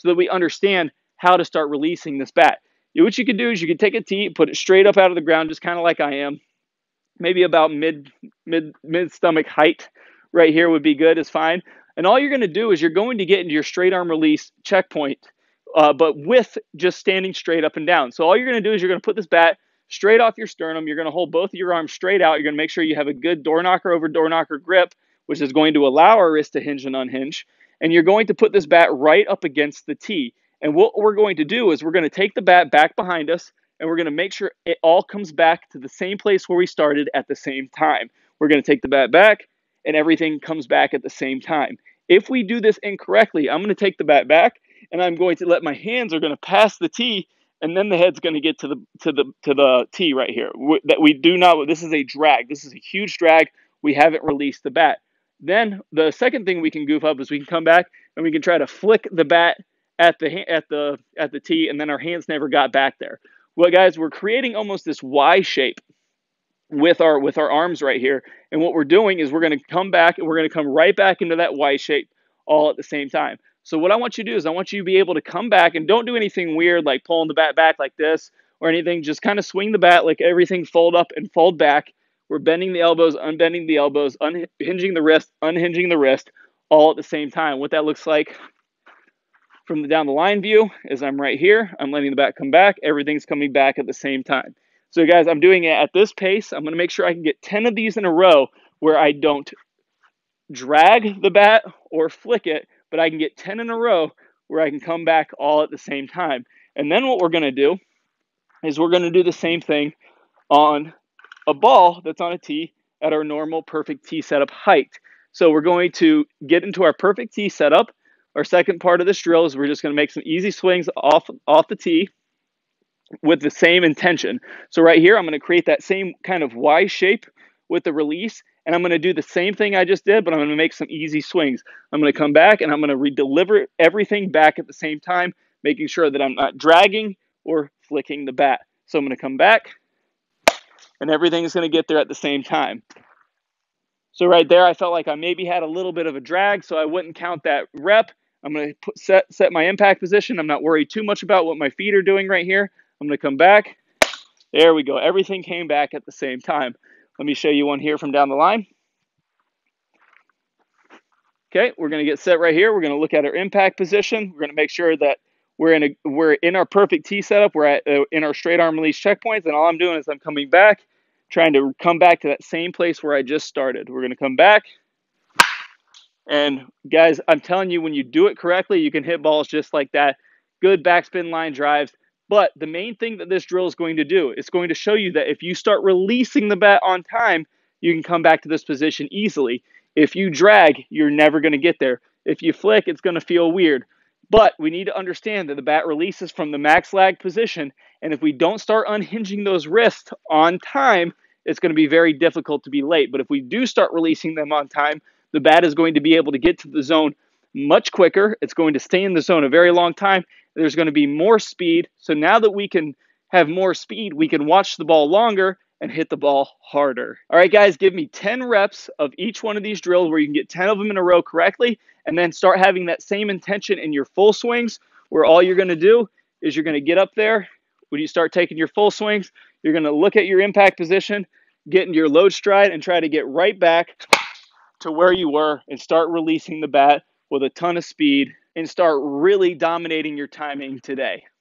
so that we understand how to start releasing this bat. What you can do is you can take a tee, put it straight up out of the ground, just kind of like I am, maybe about mid stomach height right here would be good, is fine. And all you're going to do is you're going to get into your straight arm release checkpoint, but with just standing straight up and down. So all you're going to do is you're going to put this bat straight off your sternum. You're going to hold both of your arms straight out. You're going to make sure you have a good door knocker over door knocker grip, which is going to allow our wrist to hinge and unhinge. And you're going to put this bat right up against the tee. And what we're going to do is we're going to take the bat back behind us, and we're going to make sure it all comes back to the same place where we started at the same time. We're going to take the bat back, and everything comes back at the same time. If we do this incorrectly, I'm going to take the bat back, and I'm going to let my hands are going to pass the tee, and then the head's going to get to the tee right here. That we do not. This is a drag. This is a huge drag. We haven't released the bat. Then the second thing we can goof up is we can come back and we can try to flick the bat at the tee, and then our hands never got back there. Well, guys, we're creating almost this Y shape with our arms right here. And what we're doing is we're going to come back and we're going to come right back into that Y shape all at the same time. So what I want you to do is I want you to be able to come back, and don't do anything weird like pulling the bat back like this or anything. Just kind of swing the bat like everything, fold up and fold back. We're bending the elbows, unbending the elbows, unhinging the wrist, unhinging the wrist all at the same time. What that looks like from the down the line view is I'm right here. I'm letting the bat come back. Everything's coming back at the same time. So guys, I'm doing it at this pace. I'm going to make sure I can get 10 of these in a row where I don't drag the bat or flick it, but I can get 10 in a row where I can come back all at the same time. And then what we're going to do is we're going to do the same thing on a ball that's on a tee at our normal perfect tee setup height. So we're going to get into our perfect tee setup. Our second part of this drill is we're just going to make some easy swings off the tee with the same intention. So right here, I'm going to create that same kind of Y shape with the release, and I'm going to do the same thing I just did, but I'm going to make some easy swings. I'm going to come back, and I'm going to redeliver everything back at the same time, making sure that I'm not dragging or flicking the bat. So I'm going to come back, and everything's going to get there at the same time. So right there, I felt like I maybe had a little bit of a drag, so I wouldn't count that rep. I'm going to set my impact position. I'm not worried too much about what my feet are doing right here. I'm going to come back. There we go. Everything came back at the same time. Let me show you one here from down the line. Okay, we're going to get set right here. We're going to look at our impact position. We're going to make sure that we're in our perfect tee setup. We're in our straight arm release checkpoints, and all I'm doing is I'm coming back, trying to come back to that same place where I just started. We're going to come back. And guys, I'm telling you, when you do it correctly, you can hit balls just like that. Good backspin line drives. But the main thing that this drill is going to do, it's going to show you that if you start releasing the bat on time, you can come back to this position easily. If you drag, you're never going to get there. If you flick, it's going to feel weird. But we need to understand that the bat releases from the max lag position. And if we don't start unhinging those wrists on time, it's going to be very difficult to be late. But if we do start releasing them on time, the bat is going to be able to get to the zone much quicker. It's going to stay in the zone a very long time. There's going to be more speed. So now that we can have more speed, we can watch the ball longer and hit the ball harder. All right, guys, give me 10 reps of each one of these drills where you can get 10 of them in a row correctly, and then start having that same intention in your full swings, where all you're going to do is you're going to get up there. When you start taking your full swings, you're going to look at your impact position, get into your load stride, and try to get right back to where you were and start releasing the bat with a ton of speed and start really dominating your timing today.